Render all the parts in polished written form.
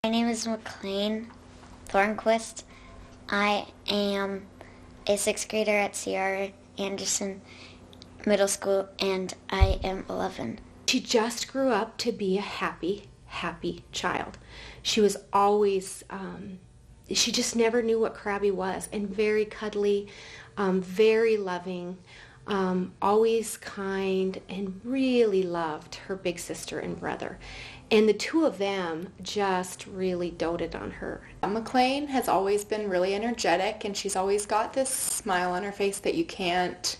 My name is McLean Thornquist. I am a sixth grader at C.R. Anderson Middle School, and I am 11. She just grew up to be a happy child. She was always, she just never knew what crabby was, and very cuddly, very loving, always kind, and really loved her big sister and brother. And the two of them just really doted on her. McLean has always been really energetic, and she's always got this smile on her face that you can't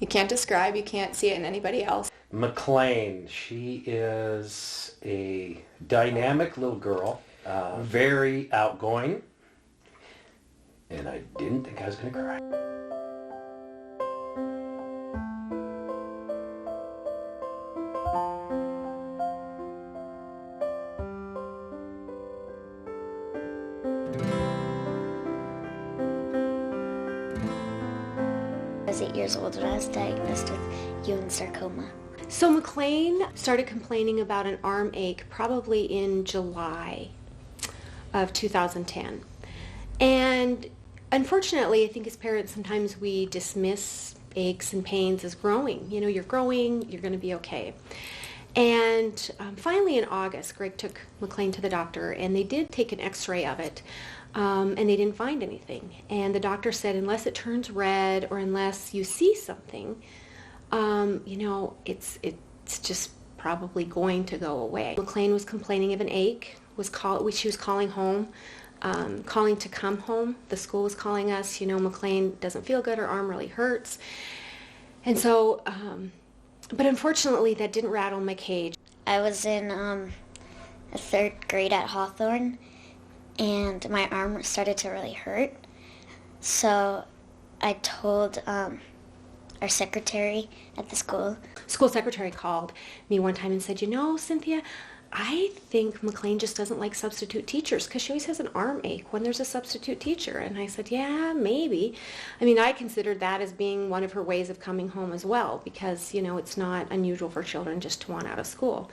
describe, you can't see it in anybody else. McLean, she is a dynamic little girl, very outgoing, and I didn't think I was going to cry. I was 8 years old when I was diagnosed with Ewing sarcoma. So McLean started complaining about an arm ache probably in July of 2010. And unfortunately, I think as parents, sometimes we dismiss aches and pains as growing. You know, you're growing, you're going to be okay. And finally in August, Greg took McLean to the doctor, and they did take an x-ray of it, and they didn't find anything. And the doctor said, unless it turns red or unless you see something, you know, it's just probably going to go away. McLean was complaining of an ache, she was calling home, calling to come home. The school was calling us, you know, McLean doesn't feel good, her arm really hurts. And so, but unfortunately that didn't rattle my cage. I was in the third grade at Hawthorne, and my arm started to really hurt. So I told our secretary at the school. School secretary called me one time and said, you know, Cynthia, I think McLean just doesn't like substitute teachers because she always has an arm ache when there's a substitute teacher. And I said, yeah, maybe. I mean, I considered that as being one of her ways of coming home as well, because, you know, it's not unusual for children just to want out of school.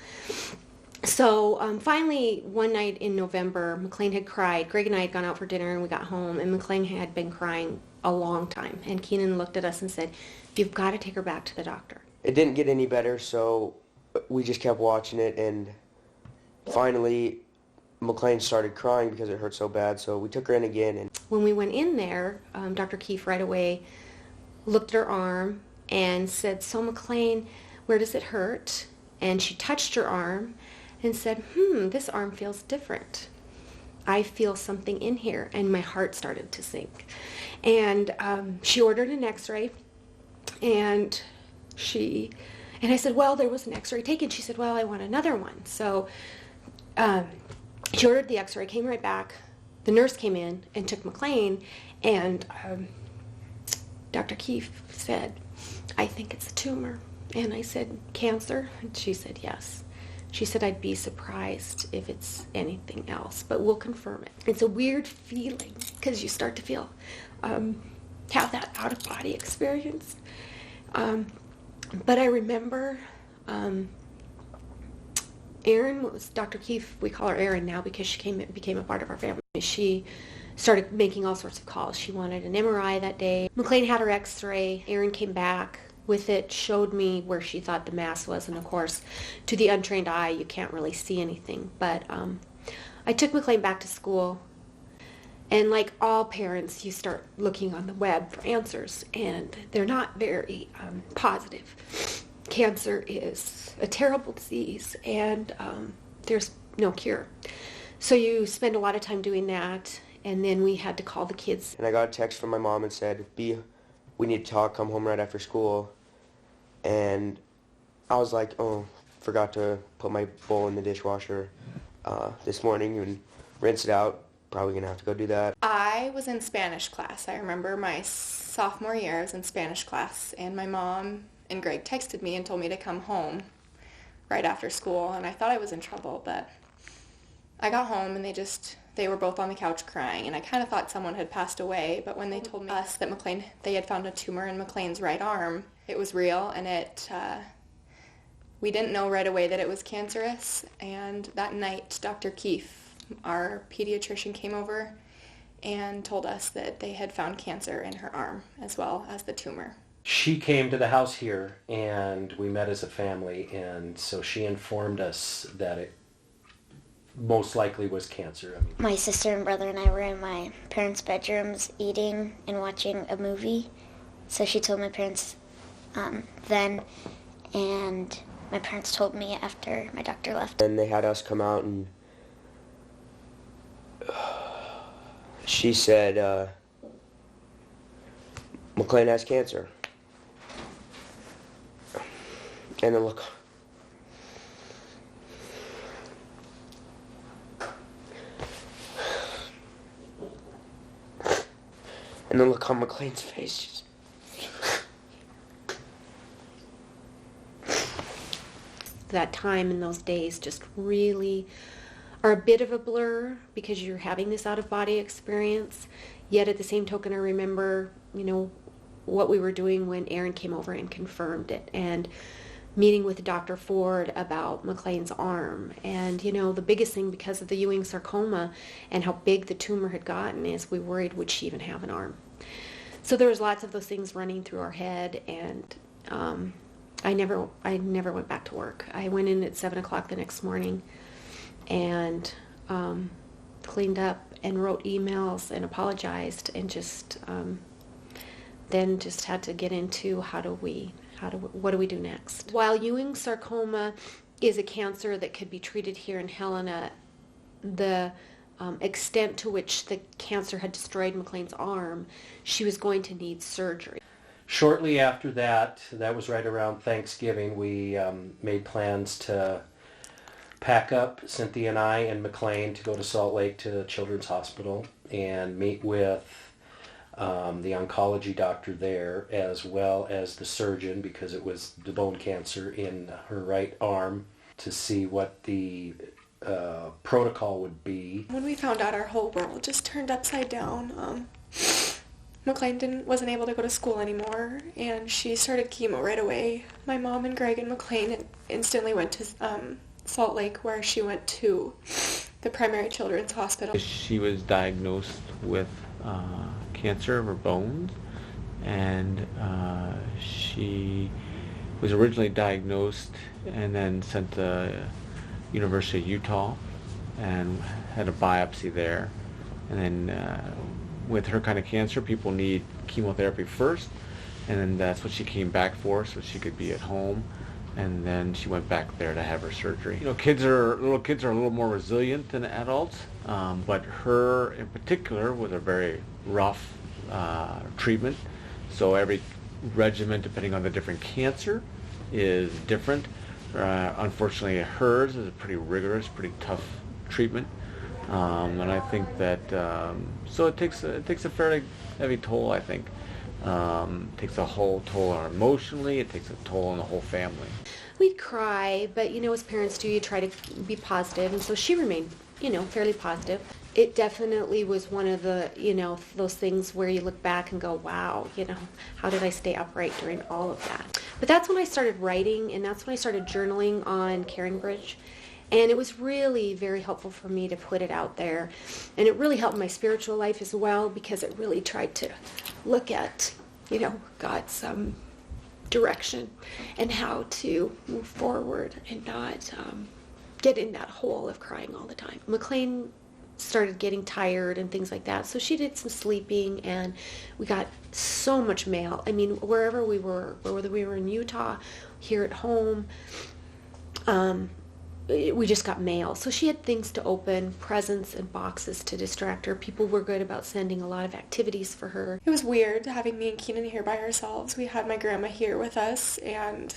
So finally, one night in November, McLean had cried. Greg and I had gone out for dinner and we got home, and McLean had been crying a long time. And Keenan looked at us and said, you've got to take her back to the doctor. It didn't get any better, so we just kept watching it, and finally McLean started crying because it hurt so bad, so we took her in again. And when we went in there, Dr. Keefe right away looked at her arm and said, so McLean, where does it hurt? And she touched her arm and said, this arm feels different. I feel something in here. And my heart started to sink. And she ordered an x-ray, and I said, well, there was an x-ray taken. She said, well, I want another one. So she ordered the x-ray, came right back. The nurse came in and took McLean, and Dr. Keefe said, I think it's a tumor. And I said, cancer? And she said, yes. She said, I'd be surprised if it's anything else, but we'll confirm it. It's a weird feeling because you start to feel, have that out-of-body experience. But I remember Erin was Dr. Keefe. We call her Erin now because she became a part of our family. She started making all sorts of calls. She wanted an MRI that day. McLean had her x-ray. Erin came back with it, showed me where she thought the mass was, and of course, to the untrained eye, you can't really see anything. But I took McLean back to school, and like all parents, you start looking on the web for answers, and they're not very positive. Cancer is a terrible disease, and there's no cure. So you spend a lot of time doing that, and then we had to call the kids. And I got a text from my mom and said, we need to talk, come home right after school. And I was like, oh, forgot to put my bowl in the dishwasher this morning and rinse it out. Probably going to have to go do that. I was in Spanish class. I remember my sophomore year I was in Spanish class, and my mom and Greg texted me and told me to come home right after school, and I thought I was in trouble, but I got home and they were both on the couch crying, and I kind of thought someone had passed away, but when they told us that they had found a tumor in McLean's right arm, it was real, and We didn't know right away that it was cancerous, and that night Dr. Keefe, our pediatrician, came over and told us that they had found cancer in her arm as well as the tumor. She came to the house here and we met as a family, and so she informed us that it most likely was cancer. I mean, My sister and brother and I were in my parents' bedrooms eating and watching a movie. So she told my parents then, and my parents told me after my doctor left. And they had us come out, and she said, McLean has cancer. And then look. And then look on McLean's face. That time and those days just really are a bit of a blur because you're having this out-of-body experience. Yet at the same token, I remember, what we were doing when Aaron came over and confirmed it, and meeting with Dr. Ford about McLean's arm. And, the biggest thing, because of the Ewing sarcoma and how big the tumor had gotten, is we worried, would she even have an arm? So there was lots of those things running through our head, and I never went back to work. I went in at 7 o'clock the next morning and cleaned up and wrote emails and apologized, and just then just had to get into what do we do next? While Ewing sarcoma is a cancer that could be treated here in Helena, the extent to which the cancer had destroyed McLean's arm, she was going to need surgery. shortly after that was right around Thanksgiving, we made plans to pack up, Cynthia and I and McLean, to go to Salt Lake to Children's Hospital and meet with the oncology doctor there, as well as the surgeon, because it was the bone cancer in her right arm, to see what the protocol would be. When we found out, our whole world just turned upside down. McLean wasn't able to go to school anymore, and she started chemo right away. My mom and Greg and McLean instantly went to Salt Lake, where she went to the Primary Children's Hospital. She was diagnosed with cancer of her bones, and she was originally diagnosed and then sent to University of Utah and had a biopsy there. And then with her kind of cancer, people need chemotherapy first, and then that's what she came back for, so she could be at home. And then she went back there to have her surgery. Little kids are a little more resilient than adults, but her in particular was a very rough treatment. So every regimen, depending on the different cancer, is different. Unfortunately, hers is a pretty rigorous, pretty tough treatment, and I think that so it takes a fairly heavy toll. I think. It takes a whole toll on her emotionally. It takes a toll on the whole family. We'd cry, but as parents do, you try to be positive, and so she remained, fairly positive. It definitely was one of the, those things where you look back and go, wow, how did I stay upright during all of that? But that's when I started writing, and that's when I started journaling on CaringBridge. And it was really very helpful for me to put it out there. And it really helped my spiritual life as well, because it really tried to look at, God's direction and how to move forward and not get in that hole of crying all the time. McLean started getting tired and things like that, so she did some sleeping, and we got so much mail. I mean, wherever we were, whether we were in Utah, here at home, we just got mail. So she had things to open, presents and boxes to distract her. People were good about sending a lot of activities for her. It was weird having me and Keenan here by ourselves. We had my grandma here with us, and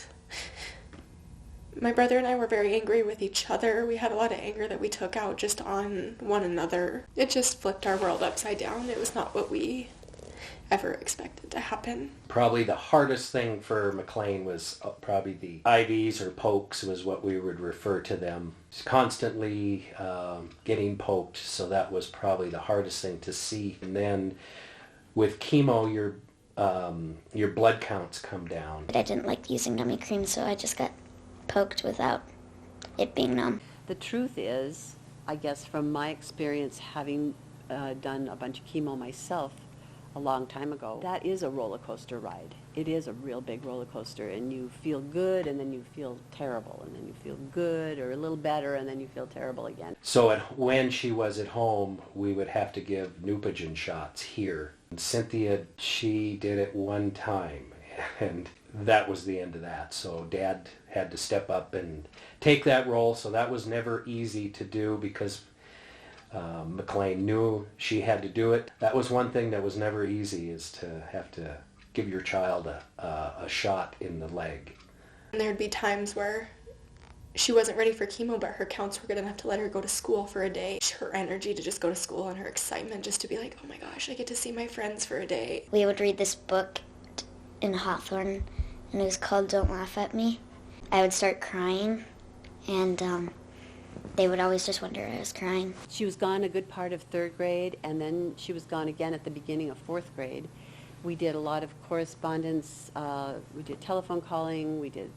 my brother and I were very angry with each other. We had a lot of anger that we took out just on one another. It just flipped our world upside down. It was not what we ever expected to happen. Probably the hardest thing for McLean was probably the IVs, or pokes was what we would refer to them. Constantly getting poked, so that was probably the hardest thing to see. And then with chemo, your blood counts come down. But I didn't like using nummy cream, so I just got poked without it being numb. The truth is, I guess from my experience having done a bunch of chemo myself a long time ago, that is a roller coaster ride. It is a real big roller coaster, and you feel good and then you feel terrible, and then you feel good or a little better and then you feel terrible again. So when she was at home, we would have to give Neupogen shots here. Cynthia, she did it one time, and that was the end of that. So Dad had to step up and take that role. So that was never easy to do because McLean knew she had to do it. That was one thing that was never easy, is to have to give your child a shot in the leg. And there'd be times where she wasn't ready for chemo, but her counts were good enough to let her go to school for a day. Her energy to just go to school and her excitement just to be like, oh my gosh, I get to see my friends for a day. We would read this book in Hawthorne, and it was called Don't Laugh at Me. I would start crying, and they would always just wonder I was crying. She was gone a good part of 3rd grade, and then she was gone again at the beginning of 4th grade. We did a lot of correspondence. We did telephone calling. We did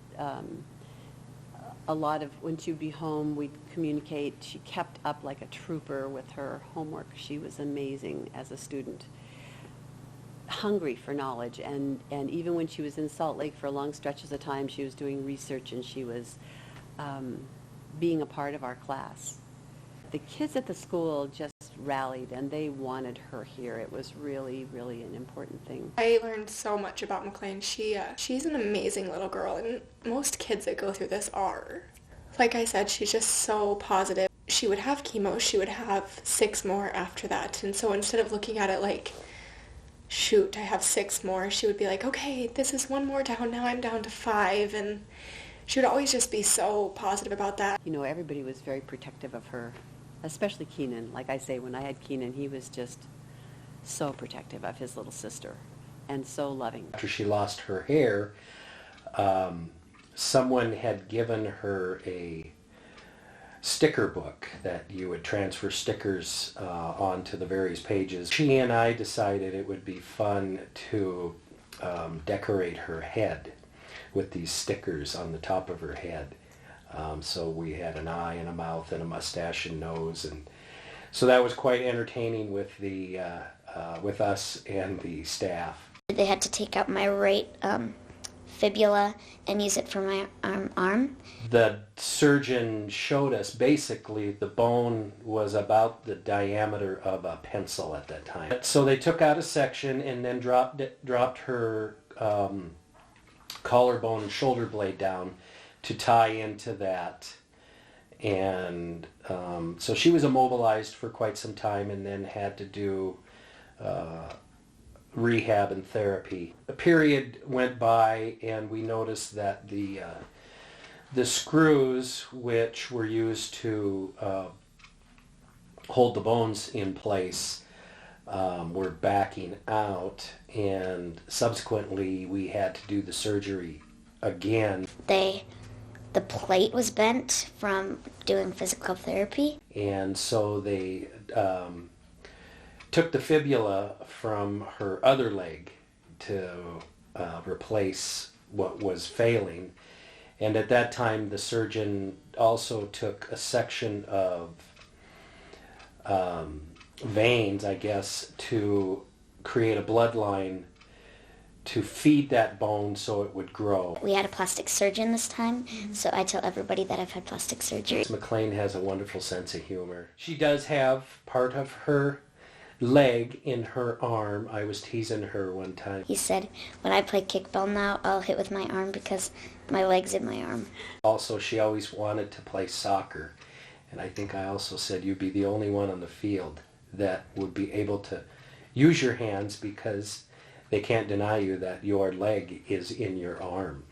a lot of, when she would be home, we'd communicate. She kept up like a trooper with her homework. She was amazing as a student. Hungry for knowledge, and even when she was in Salt Lake for long stretches of time, she was doing research, and she was being a part of our class. The kids at the school just rallied, and they wanted her here. It was really, really an important thing. I learned so much about McLean. She's an amazing little girl, and most kids that go through this are. Like I said, she's just so positive. She would have chemo. She would have 6 more after that, and so instead of looking at it like, shoot, I have 6 more, she would be like, okay, this is 1 more down, now I'm down to 5, and she would always just be so positive about that. You know, everybody was very protective of her, especially Keenan. Like I say, when I had Keenan, he was just so protective of his little sister and so loving. After she lost her hair, someone had given her a sticker book that you would transfer stickers onto the various pages. She and I decided it would be fun to decorate her head with these stickers on the top of her head. So we had an eye and a mouth and a mustache and nose, and so that was quite entertaining with the with us and the staff. They had to take out my right fibula and use it for my arm. The surgeon showed us basically the bone was about the diameter of a pencil at that time. So they took out a section and then dropped her collarbone and shoulder blade down to tie into that. And so she was immobilized for quite some time and then had to do rehab and therapy. A period went by and we noticed that the screws which were used to hold the bones in place were backing out, and subsequently we had to do the surgery again. The plate was bent from doing physical therapy. And so they took the fibula from her other leg to replace what was failing. And at that time, the surgeon also took a section of veins, I guess, to create a bloodline to feed that bone so it would grow. We had a plastic surgeon this time, so I tell everybody that I've had plastic surgery. McLean has a wonderful sense of humor. She does have part of her leg in her arm. I was teasing her one time. He said, when I play kickball now, I'll hit with my arm because my leg's in my arm. Also, she always wanted to play soccer. And I think I also said you'd be the only one on the field that would be able to use your hands because they can't deny you that your leg is in your arm.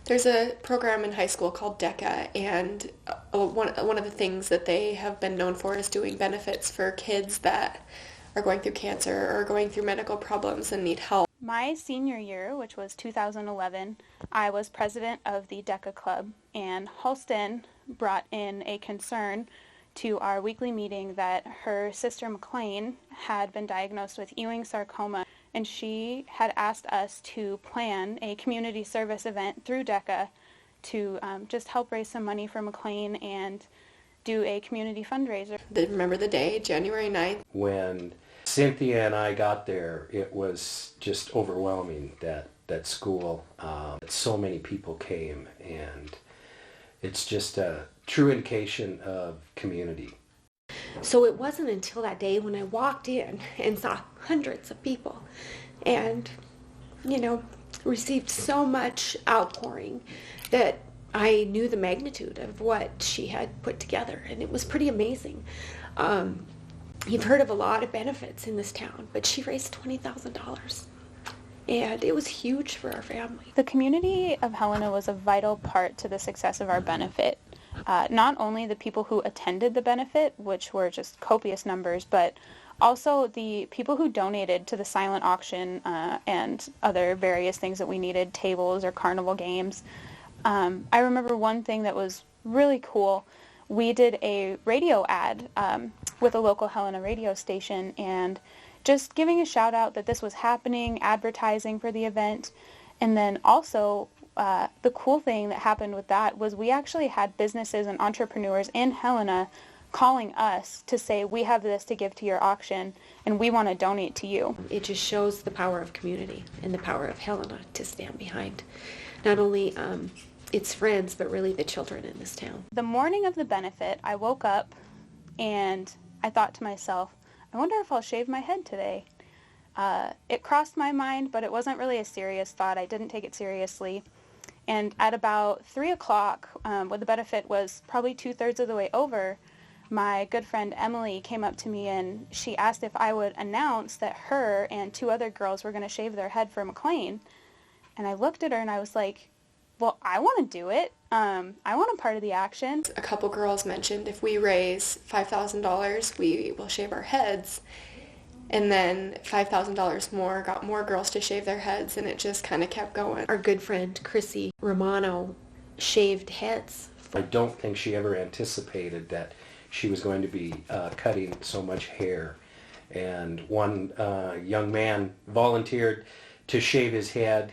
There's a program in high school called DECA, and one of the things that they have been known for is doing benefits for kids that are going through cancer or going through medical problems and need help. My senior year, which was 2011, I was president of the DECA Club, and Halston brought in a concern to our weekly meeting that her sister McLean had been diagnosed with Ewing sarcoma, and she had asked us to plan a community service event through DECA to just help raise some money for McLean and do a community fundraiser. Remember the day, January 9th? When Cynthia and I got there, it was just overwhelming, that school. So many people came, and it's just a true indication of community. So it wasn't until that day when I walked in and saw hundreds of people and, received so much outpouring that I knew the magnitude of what she had put together, and it was pretty amazing. You've heard of a lot of benefits in this town, but she raised $20,000, and it was huge for our family. The community of Helena was a vital part to the success of our benefit. Not only the people who attended the benefit, which were just copious numbers, but also the people who donated to the silent auction and other various things that we needed, tables or carnival games. I remember one thing that was really cool. We did a radio ad with a local Helena radio station, and just giving a shout out that this was happening, advertising for the event. And then also the cool thing that happened with that was we actually had businesses and entrepreneurs in Helena calling us to say, we have this to give to your auction and we want to donate to you. It just shows the power of community and the power of Helena to stand behind not only its friends, but really the children in this town. The morning of the benefit, I woke up and I thought to myself, I wonder if I'll shave my head today. It crossed my mind, but it wasn't really a serious thought. I didn't take it seriously. And at about 3 o'clock, when the benefit was probably 2/3 of the way over, my good friend Emily came up to me and she asked if I would announce that her and 2 other girls were going to shave their head for McLean. And I looked at her and I was like, well, I want to do it. I want a part of the action. A couple girls mentioned if we raise $5,000, we will shave our heads. And then $5,000 more got more girls to shave their heads, and it just kind of kept going. Our good friend Chrissy Romano shaved heads. I don't think she ever anticipated that she was going to be cutting so much hair. And one young man volunteered to shave his head,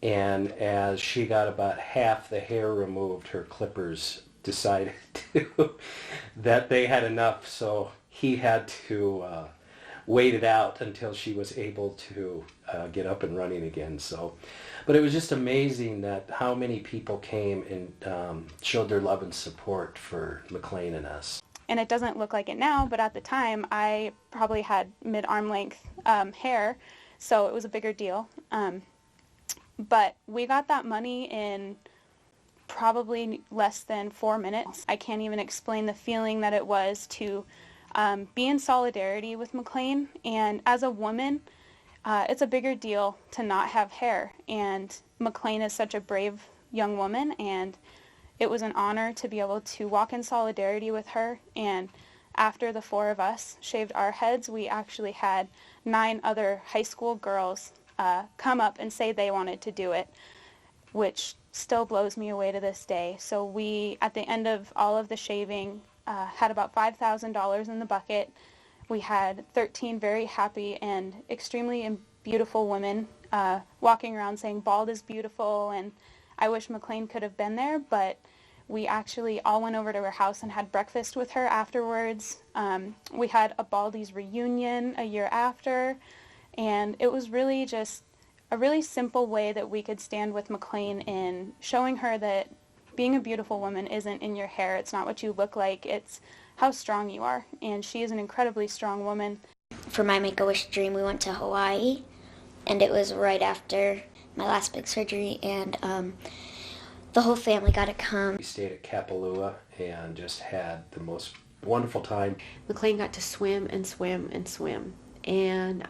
and as she got about half the hair removed, her clippers decided that they had enough, so he had to wait it out until she was able to get up and running again. But it was just amazing that how many people came and showed their love and support for McLean and us. And it doesn't look like it now, but at the time I probably had mid-arm length hair, so it was a bigger deal. But we got that money in probably less than 4 minutes. I can't even explain the feeling that it was to be in solidarity with McLean. And as a woman, it's a bigger deal to not have hair. And McLean is such a brave young woman, and it was an honor to be able to walk in solidarity with her. And after the 4 of us shaved our heads, we actually had 9 other high school girls come up and say they wanted to do it, which still blows me away to this day. So we, at the end of all of the shaving, had about $5,000 in the bucket. We had 13 very happy and extremely beautiful women walking around saying bald is beautiful, and I wish McLean could have been there, but we actually all went over to her house and had breakfast with her afterwards. We had a Baldies reunion a year after, and it was really just a really simple way that we could stand with McLean in showing her that being a beautiful woman isn't in your hair. It's not what you look like. It's how strong you are. And she is an incredibly strong woman. For my Make-A-Wish dream, we went to Hawaii, and it was right after my last big surgery, and the whole family got to come. We stayed at Kapalua and just had the most wonderful time. McLean got to swim and swim and swim. And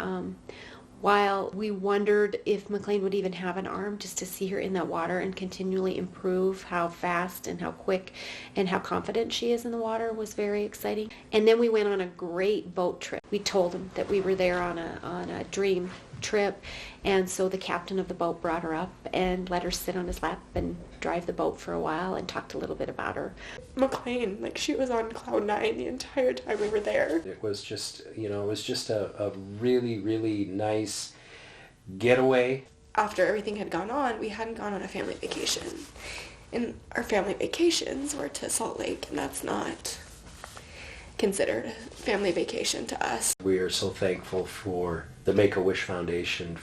while we wondered if McLean would even have an arm, just to see her in that water and continually improve how fast and how quick and how confident she is in the water was very exciting. And then we went on a great boat trip. We told them that we were there on a dream trip, and so the captain of the boat brought her up and let her sit on his lap and drive the boat for a while and talked a little bit about her. McLean, she was on cloud 9 the entire time we were there. It was just, a really, really nice getaway. After everything had gone on, we hadn't gone on a family vacation. And our family vacations were to Salt Lake, and that's not considered a family vacation to us. We are so thankful for the Make-A-Wish Foundation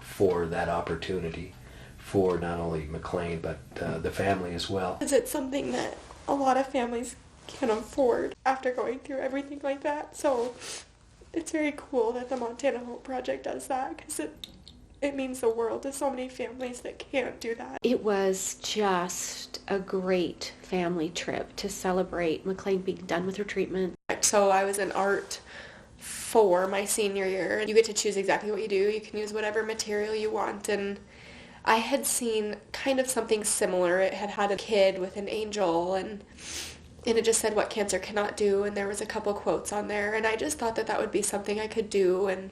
for that opportunity for not only McLean but the family as well. Because it's something that a lot of families can't afford after going through everything like that. So it's very cool that the Montana Hope Project does that, because it means the world to so many families that can't do that. It was just a great family trip to celebrate McLean being done with her treatment. So I was in art for my senior year. You get to choose exactly what you do. You can use whatever material you want. And I had seen kind of something similar. It had a kid with an angel, and it just said what cancer cannot do. And there was a couple quotes on there. And I just thought that would be something I could do and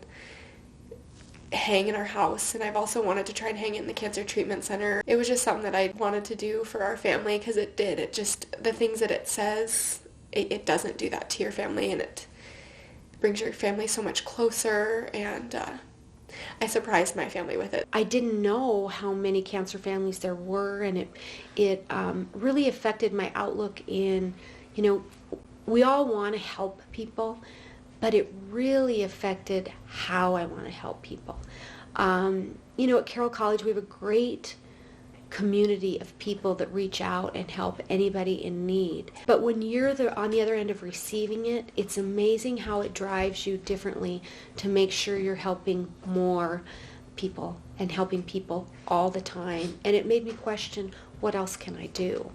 hang in our house. And I've also wanted to try and hang it in the Cancer Treatment Center. It was just something that I wanted to do for our family, because it did. It just, the things that it says, it doesn't do that to your family, and it brings your family so much closer, and I surprised my family with it. I didn't know how many cancer families there were, and it really affected my outlook in, we all want to help people, but it really affected how I want to help people. At Carroll College, we have a great community of people that reach out and help anybody in need. But when you're on the other end of receiving it, it's amazing how it drives you differently to make sure you're helping more people and helping people all the time. And it made me question, what else can I do?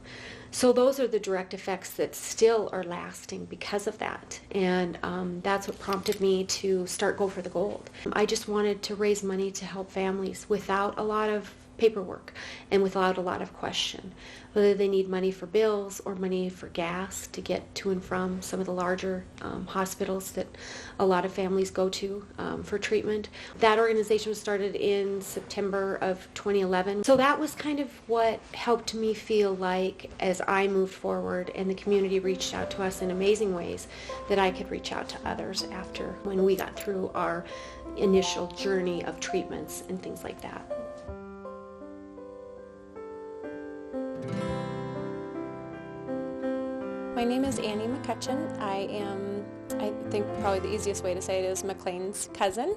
So those are the direct effects that still are lasting because of that. And that's what prompted me to start Go for the Gold. I just wanted to raise money to help families without a lot of paperwork and without a lot of question, whether they need money for bills or money for gas to get to and from some of the larger hospitals that a lot of families go to for treatment. That organization was started in September of 2011. So that was kind of what helped me feel like, as I moved forward and the community reached out to us in amazing ways, that I could reach out to others after when we got through our initial journey of treatments and things like that. My name is Annie McCutcheon. I think probably the easiest way to say it is McLean's cousin,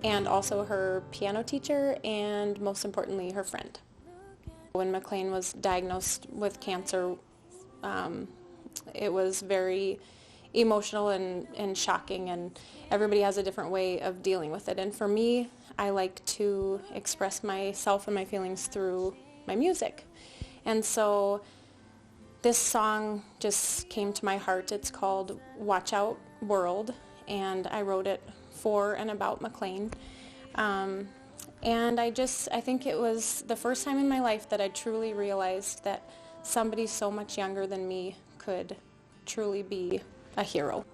and also her piano teacher, and most importantly, her friend. When McLean was diagnosed with cancer, it was very emotional and shocking, and everybody has a different way of dealing with it. And for me, I like to express myself and my feelings through my music. And so this song just came to my heart. It's called Watch Out World, and I wrote it for and about McLean. And I think it was the first time in my life that I truly realized that somebody so much younger than me could truly be a hero.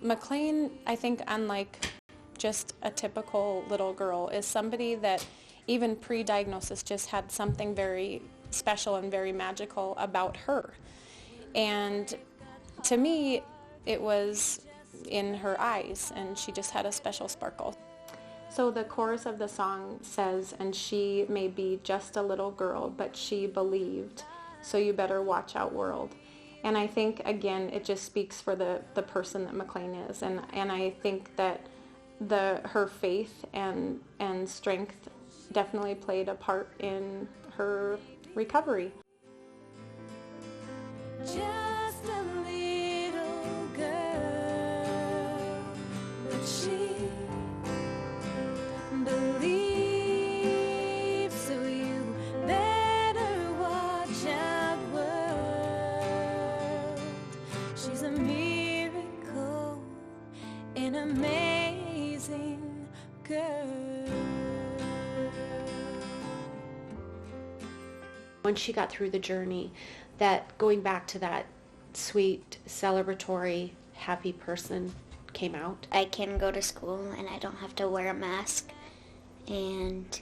McLean, I think, unlike just a typical little girl, is somebody that even pre-diagnosis just had something very special and very magical about her. And to me, it was in her eyes, and she just had a special sparkle. So the chorus of the song says, "And she may be just a little girl, but she believed, so you better watch out, world." And I think, again, it just speaks for the person that McLean is. And I think that her faith and strength definitely played a part in her recovery. Just a little girl, but she believes, so you better watch out, world. She's a miracle, an amazing girl. When she got through the journey, that going back to that sweet, celebratory, happy person came out. I can go to school and I don't have to wear a mask, and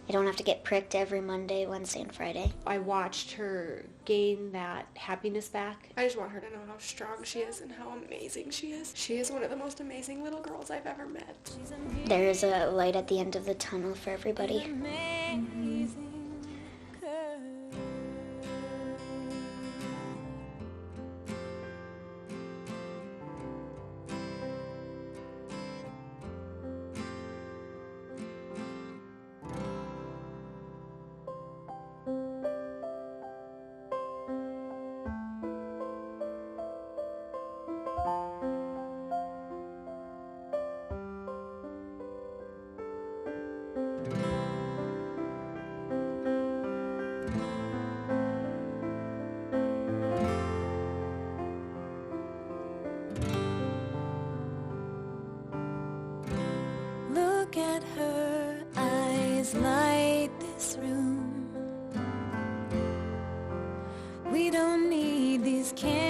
I don't have to get pricked every Monday, Wednesday, and Friday. I watched her gain that happiness back. I just want her to know how strong she is and how amazing she is. She is one of the most amazing little girls I've ever met. There is a light at the end of the tunnel for everybody. Amazing girl. at her eyes light this room. We don't need these candles.